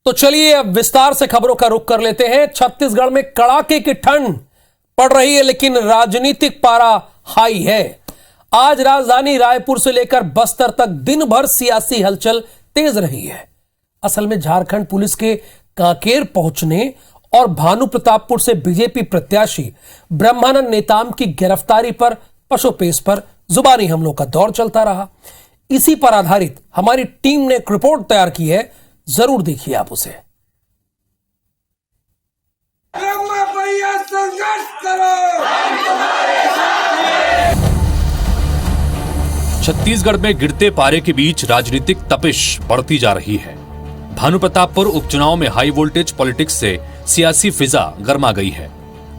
तो चलिए अब विस्तार से खबरों का रुख कर लेते हैं। छत्तीसगढ़ में कड़ाके की ठंड पड़ रही है, लेकिन राजनीतिक पारा हाई है। आज राजधानी रायपुर से लेकर बस्तर तक दिन भर सियासी हलचल तेज रही है। असल में झारखंड पुलिस के कांकेर पहुंचने और भानु प्रतापपुर से बीजेपी प्रत्याशी ब्रह्मानंद नेताम की गिरफ्तारी पर पशुपेश पर जुबानी हमलों का दौर चलता रहा। इसी पर आधारित हमारी टीम ने एक रिपोर्ट तैयार की है, जरूर देखिए आप उसे। संघर्ष करो। छत्तीसगढ़ में गिरते पारे के बीच राजनीतिक तपिश बढ़ती जा रही है। भानु प्रतापपुर उपचुनाव में हाई वोल्टेज पॉलिटिक्स से सियासी फिजा गर्मा गई है।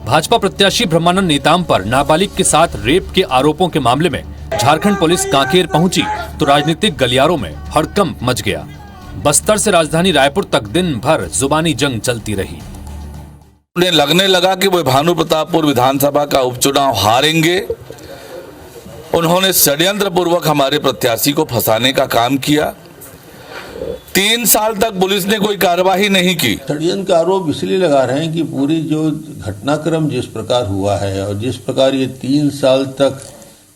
भाजपा प्रत्याशी ब्रह्मानंद नेताम पर नाबालिग के साथ रेप के आरोपों के मामले में झारखंड पुलिस कांकेर पहुंची तो राजनीतिक गलियारों में हड़कंप मच गया। बस्तर से राजधानी रायपुर तक दिन भर जुबानी जंग चलती रही। उन्हें लगने लगा कि वो भानु प्रतापपुर विधानसभा का उपचुनाव हारेंगे। उन्होंने षड्यंत्र पूर्वक हमारे प्रत्याशी को फंसाने का काम किया। 3 साल तक पुलिस ने कोई कार्रवाई नहीं की। षड्यंत्र का आरोप इसलिए लगा रहे हैं कि पूरी जो घटनाक्रम जिस प्रकार हुआ है और जिस प्रकार ये 3 साल तक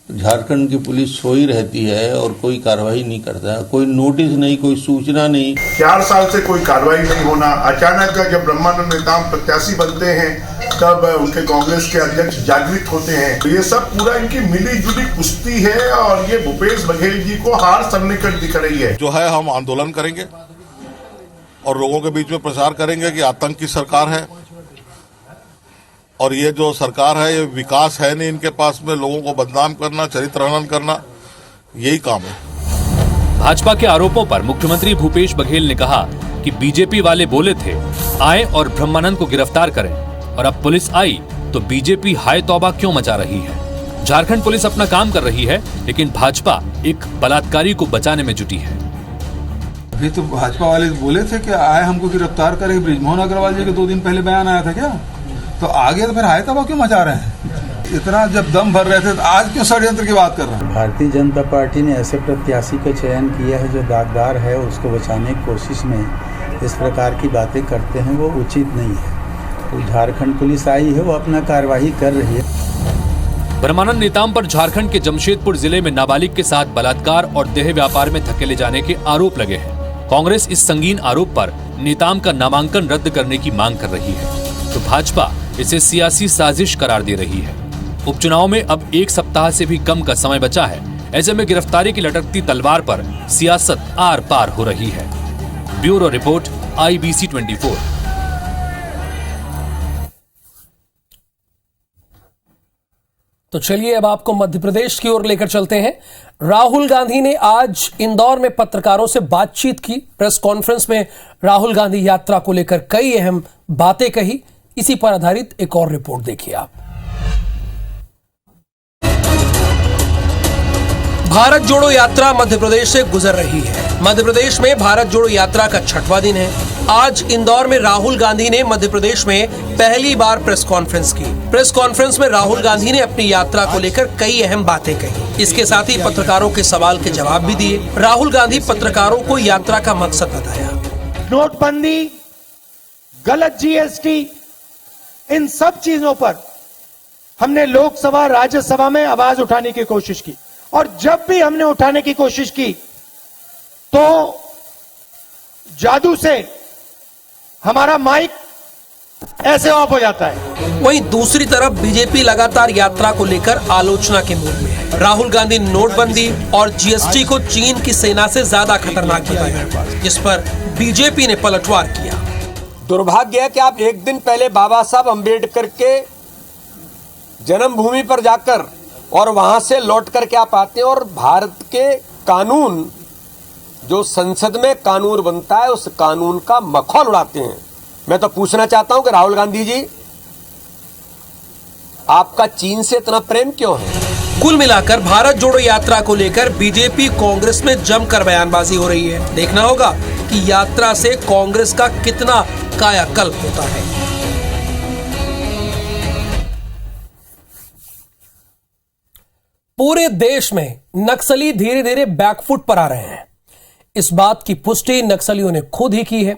झारखंड की पुलिस सोई रहती है और कोई कार्रवाई नहीं करता है, कोई नोटिस नहीं, कोई सूचना नहीं। 4 साल से कोई कार्रवाई नहीं होना, अचानक जब ब्रह्मानंद नेताम प्रत्याशी बनते हैं तब उनके कांग्रेस के अध्यक्ष जागृत होते हैं। तो ये सब पूरा इनकी मिली जुली कुश्ती है और ये भूपेश बघेल जी को हार सन्निकट दिख रही है। जो है हम आंदोलन करेंगे और लोगों के बीच में प्रचार करेंगे कि आतंक की सरकार है और ये जो सरकार है ये विकास है नहीं इनके पास में, लोगों को बदनाम करना, चरित्र हनन करना, यही काम है। भाजपा के आरोपों पर मुख्यमंत्री भूपेश बघेल ने कहा कि बीजेपी वाले बोले थे आए और ब्रह्मानंद को गिरफ्तार करें, और अब पुलिस आई तो बीजेपी हाय तौबा क्यों मचा रही है। झारखंड पुलिस अपना काम कर रही है, लेकिन भाजपा एक बलात्कारी को बचाने में जुटी है। अभी तो भाजपा वाले बोले थे कि आए हमको गिरफ्तार करें। बृजमोहन अग्रवाल जी के 2 दिन पहले बयान आया था क्या? तो आगे तो फिर हाय तौबा क्यों मचा रहे हैं? इतना जब दम भर रहे थे तो आज क्यों षड्यंत्र की बात कर रहे हैं? भारतीय जनता पार्टी ने ऐसे प्रत्याशी का चयन किया है जो दागदार है, उसको बचाने की कोशिश में इस प्रकार की बातें करते हैं, वो उचित नहीं है। तो झारखंड पुलिस आई है, वो अपना कार्यवाही कर रही है। ब्रह्मानंद नेताम पर झारखंड के जमशेदपुर जिले में नाबालिग के साथ बलात्कार और देह व्यापार में धकेले जाने के आरोप लगे हैं। कांग्रेस इस संगीन आरोप पर नेताम का नामांकन रद्द करने की मांग कर रही है, तो भाजपा इसे सियासी साजिश करार दे रही है। उपचुनाव में अब 1 सप्ताह से भी कम का समय बचा है। ऐसे में गिरफ्तारी की लटकती तलवार पर सियासत आर पार हो रही है। Bureau report, IBC 24। तो चलिए अब आपको मध्य प्रदेश की ओर लेकर चलते हैं। राहुल गांधी ने आज इंदौर में पत्रकारों से बातचीत की। प्रेस कॉन्फ्रेंस में राहुल गांधी यात्रा को लेकर कई अहम बातें कही। इसी पर आधारित एक और रिपोर्ट देखिए आप। भारत जोड़ो यात्रा मध्य प्रदेश से गुजर रही है। मध्य प्रदेश में भारत जोड़ो यात्रा का 6वां दिन है। आज इंदौर में राहुल गांधी ने मध्य प्रदेश में पहली बार प्रेस कॉन्फ्रेंस की। प्रेस कॉन्फ्रेंस में राहुल गांधी ने अपनी यात्रा को लेकर कई अहम बातें कही। इसके साथ ही पत्रकारों के सवाल के जवाब भी दिए। राहुल गांधी पत्रकारों को यात्रा का मकसद बताया। नोटबंदी, गलत GST, इन सब चीजों पर हमने लोकसभा, राज्यसभा में आवाज उठाने की कोशिश की, और जब भी हमने उठाने की कोशिश की तो जादू से हमारा माइक ऐसे ऑफ हो जाता है। वहीं दूसरी तरफ बीजेपी लगातार यात्रा को लेकर आलोचना के मूड में है। राहुल गांधी नोटबंदी और GST को चीन की सेना से ज्यादा खतरनाक बताया, जिस पर बीजेपी ने पलटवार किया। दुर्भाग्य है कि आप एक दिन पहले बाबा साहब अंबेडकर के जन्मभूमि पर जाकर और वहां से लौट करके आप आते हैं और भारत के कानून, जो संसद में कानून बनता है, उस कानून का मखौल उड़ाते हैं। मैं तो पूछना चाहता हूं कि राहुल गांधी जी, आपका चीन से इतना प्रेम क्यों है? कुल मिलाकर भारत जोड़ो यात्रा को लेकर बीजेपी कांग्रेस में जमकर बयानबाजी हो रही है। देखना होगा कि यात्रा से कांग्रेस का कितना कायाकल्प होता है। पूरे देश में नक्सली धीरे धीरे बैकफुट पर आ रहे हैं। इस बात की पुष्टि नक्सलियों ने खुद ही की है।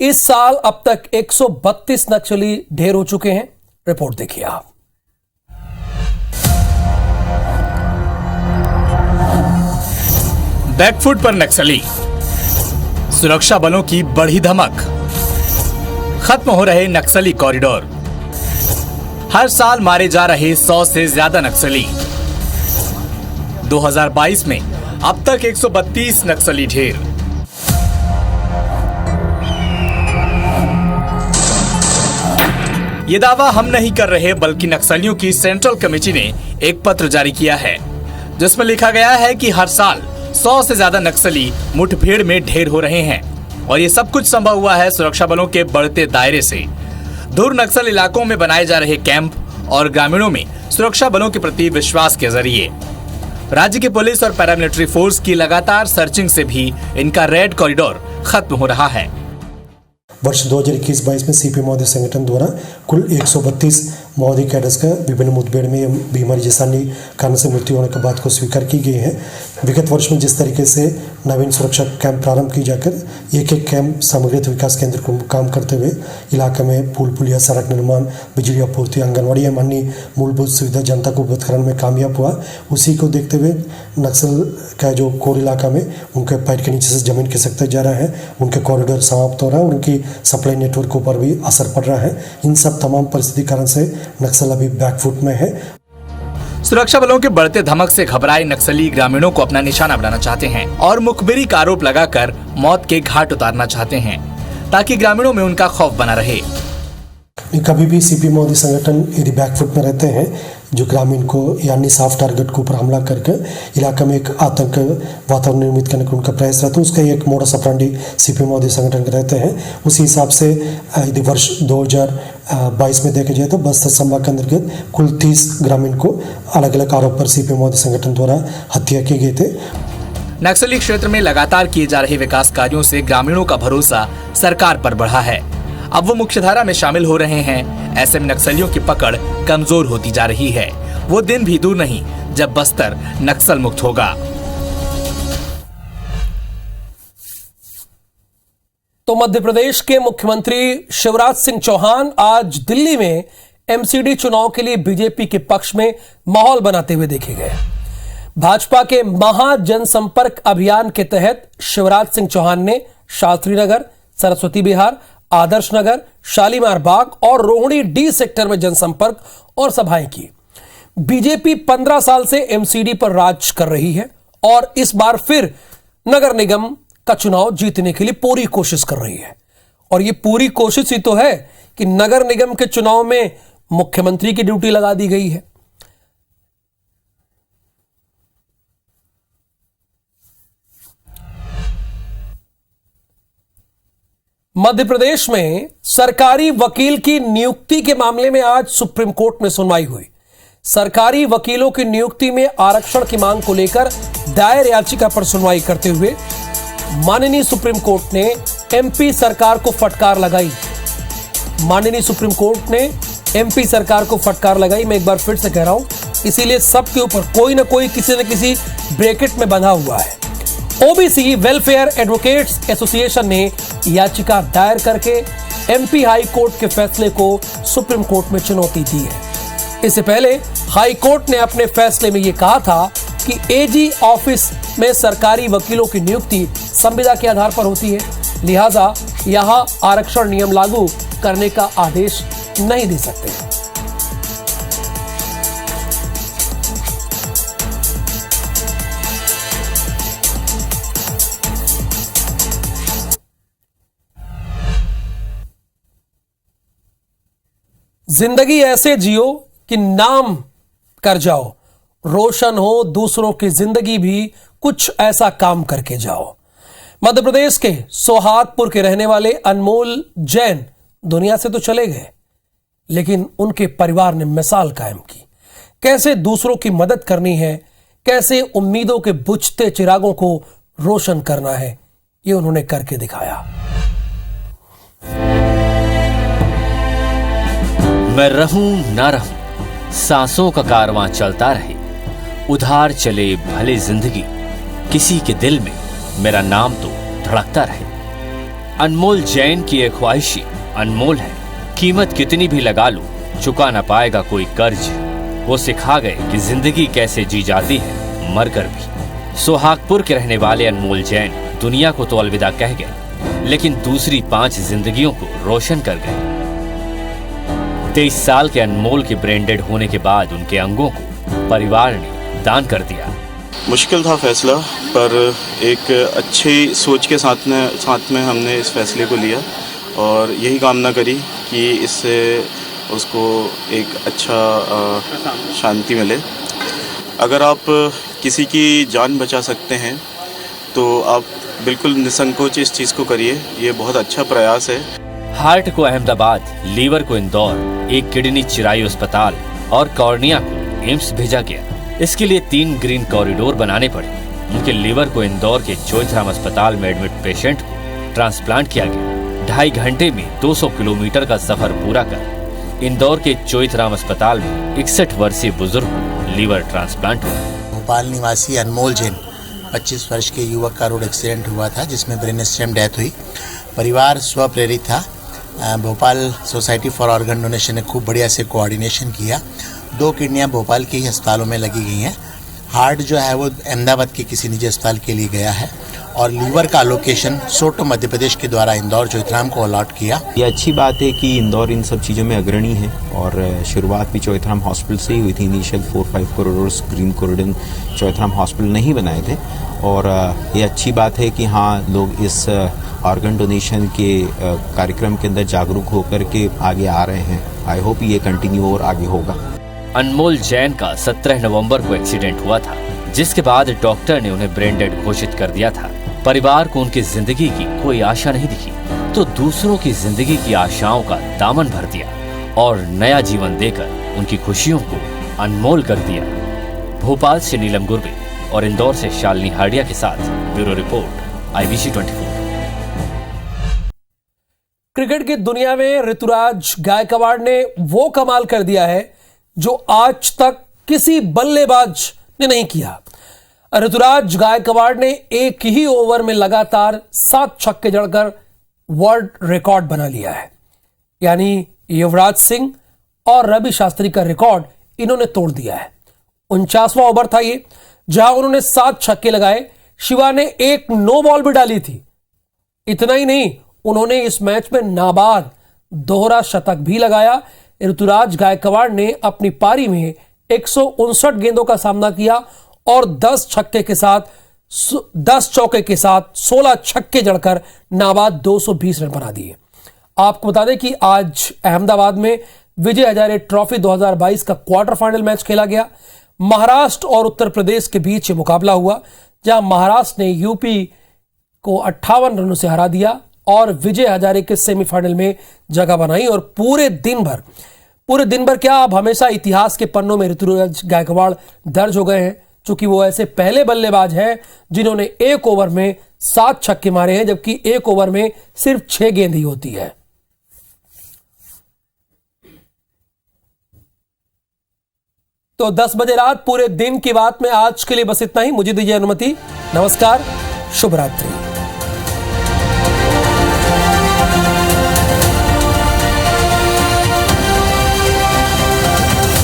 इस साल अब तक 132 नक्सली ढेर हो चुके हैं। रिपोर्ट देखिए आप। बैकफुट पर नक्सली, सुरक्षा बलों की बढ़ी धमक, खत्म हो रहे नक्सली कॉरिडोर, हर साल मारे जा रहे 100 से ज्यादा नक्सली। 2022 में अब तक 132 नक्सली ढेर। ये दावा हम नहीं कर रहे बल्कि नक्सलियों की सेंट्रल कमेटी ने एक पत्र जारी किया है जिसमें लिखा गया है कि हर साल 100 से ज्यादा नक्सली मुठभेड़ में ढेर हो रहे हैं और ये सब कुछ संभव हुआ है सुरक्षा बलों के बढ़ते दायरे से। दूर नक्सल इलाकों में बनाए जा रहे कैंप और ग्रामीणों में सुरक्षा बलों के प्रति विश्वास के जरिए राज्य की पुलिस और पैरामिलिट्री फोर्स की लगातार सर्चिंग से भी इनका रेड कॉरिडोर खत्म हो रहा है। वर्ष 2021-22 में सीपी महोदय संगठन द्वारा कुल 132 महोदय कैडर्स का विभिन्न मुठभेड़ में बीमारी जैसानी कारण से मृत्यु होने की बात को स्वीकार की गई है। विगत वर्ष में जिस तरीके से नवीन सुरक्षा कैंप प्रारंभ की जाकर एक कैंप समग्र विकास केंद्र को काम करते हुए इलाके में पुल पुलिया, सड़क निर्माण, बिजली आपूर्ति, आंगनबाड़ी एवं अन्य मूलभूत सुविधा जनता को उपलब्ध कराने में कामयाब हुआ। उसी को देखते हुए नक्सल का जो कोर इलाका में उनके पैर के नीचे से जमीन खिसकते जा रहा है, उनके कॉरिडोर समाप्त हो रहा है, उनकी सप्लाई नेटवर्क के ऊपर भी असर पड़ रहा है। इन सब तमाम परिस्थिति कारण से नक्सल अभी बैकफुट में है। सुरक्षा बलों के बढ़ते धमक से घबराए नक्सली ग्रामीणों को अपना निशाना बनाना चाहते हैं और मुखबिरी का आरोप लगाकर मौत के घाट उतारना चाहते हैं ताकि ग्रामीणों में उनका खौफ बना रहे। कभी भी सीपी महोदय संगठन यदि बैकफुट में रहते हैं, जो ग्रामीण को यानी साफ टारगेट के ऊपर हमला करके इलाके में एक आतंक वातावरण निर्मित करने का उनका प्रयास रहता है, उसका एक मोडस ऑपरेंडी सीपी महोदय संगठन के रहते हैं। उसी हिसाब से यदि वर्ष 2022 में देखा जाए तो बस्तर संभाग के अंतर्गत कुल 30 ग्रामीण को अलग अलग आरोप पर सीपी महोदय संगठन द्वारा हत्या किए गए थे। नक्सली क्षेत्र में लगातार किए जा रहे विकास कार्यों से ग्रामीणों का भरोसा सरकार पर बढ़ा है। अब वो मुख्यधारा में शामिल हो रहे हैं। ऐसे में नक्सलियों की पकड़ कमजोर होती जा रही है। वो दिन भी दूर नहीं जब बस्तर नक्सल मुक्त होगा। तो मध्य प्रदेश के मुख्यमंत्री शिवराज सिंह चौहान आज दिल्ली में एमसीडी चुनाव के लिए बीजेपी के पक्ष में माहौल बनाते हुए देखे गए। भाजपा के महा जनसंपर्क अभियान के तहत शिवराज सिंह चौहान ने शास्त्री नगर, सरस्वती विहार, आदर्श नगर, शालीमार बाग और रोहिणी डी सेक्टर में जनसंपर्क और सभाएं की। बीजेपी 15 साल से एमसीडी पर राज कर रही है और इस बार फिर नगर निगम का चुनाव जीतने के लिए पूरी कोशिश कर रही है। और ये पूरी कोशिश ही तो है कि नगर निगम के चुनाव में मुख्यमंत्री की ड्यूटी लगा दी गई है। मध्य प्रदेश में सरकारी वकील की नियुक्ति के मामले में आज सुप्रीम कोर्ट में सुनवाई हुई। सरकारी वकीलों की नियुक्ति में आरक्षण की मांग को लेकर दायर याचिका पर सुनवाई करते हुए माननीय सुप्रीम कोर्ट ने एमपी सरकार को फटकार लगाई। माननीय सुप्रीम कोर्ट ने एमपी सरकार को फटकार लगाई। मैं एक बार फिर से कह रहा हूं, इसीलिए सबके ऊपर कोई ना कोई किसी न किसी ब्रैकेट में बंधा हुआ है। ओबीसी वेलफेयर एडवोकेट्स एसोसिएशन ने याचिका दायर करके एमपी हाई कोर्ट के फैसले को सुप्रीम कोर्ट में चुनौती दी है। इससे पहले हाई कोर्ट ने अपने फैसले में यह कहा था कि एजी ऑफिस में सरकारी वकीलों की नियुक्ति संविदा के आधार पर होती है, लिहाजा यहां आरक्षण नियम लागू करने का आदेश नहीं दे सकते। जिंदगी ऐसे जियो कि नाम कर जाओ, रोशन हो दूसरों की जिंदगी भी कुछ ऐसा काम करके जाओ। मध्य प्रदेश के सोहागपुर के रहने वाले अनमोल जैन दुनिया से तो चले गए, लेकिन उनके परिवार ने मिसाल कायम की। कैसे दूसरों की मदद करनी है, कैसे उम्मीदों के बुझते चिरागों को रोशन करना है, ये उन्होंने करके दिखाया। मैं रहूं ना रहूं, सांसों का कारवां चलता रहे, उधार चले भले जिंदगी, किसी के दिल में मेरा नाम तो धड़कता रहे। अनमोल जैन की एक ख्वाहिशी अनमोल है। कीमत कितनी भी लगा लूं, चुका ना पाएगा कोई कर्ज। वो सिखा गए कि जिंदगी कैसे जी जाती है मरकर भी। सोहागपुर के रहने वाले अनमोल जैन दुनिया को तो अलविदा कह गए, लेकिन दूसरी 5 जिंदगियों को रोशन कर गए। 23 साल के अनमोल के ब्रेन डेड होने के बाद उनके अंगों को परिवार ने दान कर दिया। मुश्किल था फैसला, पर एक अच्छी सोच के साथ में हमने इस फैसले को लिया और यही कामना करी कि इससे उसको एक अच्छा शांति मिले। अगर आप किसी की जान बचा सकते हैं तो आप बिल्कुल निसंकोच इस चीज़ को करिए, ये बहुत अच्छा प्रयास है। हार्ट को अहमदाबाद, लीवर को इंदौर, एक किडनी चिरायु अस्पताल और कॉर्निया को एम्स भेजा गया। इसके लिए 3 ग्रीन कॉरिडोर बनाने पड़े। उनके लीवर को इंदौर के चोइथराम अस्पताल में एडमिट पेशेंट को ट्रांसप्लांट किया गया। 2.5 घंटे में 200 किलोमीटर का सफर पूरा कर इंदौर के चोइथराम अस्पताल में 61 वर्षीय बुजुर्ग को लीवर ट्रांसप्लांट हुआ। भोपाल निवासी अनमोल जैन 25 वर्ष के युवक का रोड एक्सीडेंट हुआ था, जिसमें ब्रेन स्टेम डेथ हुई। परिवार स्वप्रेरित था। Bhopal society for organ donation ने खूब बढ़िया से कोऑर्डिनेशन किया। 2 किडनियाँ भोपाल के ही अस्पतालों में लगी गई हैं। हार्ट जो है वो अहमदाबाद के किसी निजी अस्पताल के लिए गया है और लीवर का लोकेशन सोटो मध्य प्रदेश के द्वारा इंदौर चोइथराम को अलॉट किया। ये अच्छी बात है कि इंदौर इन सब चीज़ों में अग्रणी है और शुरुआत भी चोइथराम हॉस्पिटल से ही हुई थी। Initial 4-5 corridors green corridor Choithram hospital नहीं बनाए थे और ये अच्छी बात है कि हाँ, लोग इस ऑर्गन डोनेशन के कार्यक्रम के अंदर जागरूक होकर के आगे आ रहे हैं। आई होप ये कंटिन्यू और आगे होगा। अनमोल जैन का 17 नवंबर को एक्सीडेंट हुआ था, जिसके बाद डॉक्टर ने उन्हें ब्रेन डेड घोषित कर दिया था। परिवार को उनकी जिंदगी की कोई आशा नहीं दिखी, तो दूसरों की जिंदगी की आशाओं का दामन भर दिया और नया जीवन देकर उनकी खुशियों को अनमोल कर दिया। भोपाल से नीलम गुरबे और इंदौर से शालिनी हाडिया के साथ ब्यूरो रिपोर्ट, IBC 24। क्रिकेट की दुनिया में ऋतुराज गायकवाड़ ने वो कमाल कर दिया है जो आज तक किसी बल्लेबाज ने नहीं किया। ऋतुराज गायकवाड़ ने एक ही ओवर में लगातार 7 छक्के जड़कर वर्ल्ड रिकॉर्ड बना लिया है। यानी युवराज सिंह और रवि शास्त्री का रिकॉर्ड इन्होंने तोड़ दिया है। 49वां ओवर था ये, जहां उन्होंने 7 छक्के लगाए। शिवा ने एक नो बॉल भी डाली थी। इतना ही नहीं, उन्होंने इस मैच में नाबाद दोहरा शतक भी लगाया। ऋतुराज गायकवाड़ ने अपनी पारी में 159 गेंदों का सामना किया और 10 चौके के साथ 16 छक्के जड़कर नाबाद 220 रन बना दिए। आपको बता दें कि आज अहमदाबाद में विजय हजारे ट्रॉफी 2022 का क्वार्टर फाइनल मैच खेला गया। महाराष्ट्र और उत्तर प्रदेश के बीच ये मुकाबला हुआ, जहां महाराष्ट्र ने यूपी को 58 रनों से हरा दिया और विजय हजारे के सेमीफाइनल में जगह बनाई। और पूरे दिन भर क्या, अब हमेशा इतिहास के पन्नों में ऋतुराज गायकवाड़ दर्ज हो गए हैं, क्योंकि वो ऐसे पहले बल्लेबाज हैं जिन्होंने एक ओवर में 7 छक्के मारे हैं, जबकि एक ओवर में सिर्फ 6 गेंद ही होती है। तो 10 बजे रात पूरे दिन की बात में आज के लिए बस इतना ही। मुझे दीजिए अनुमति। नमस्कार, शुभ रात्रि।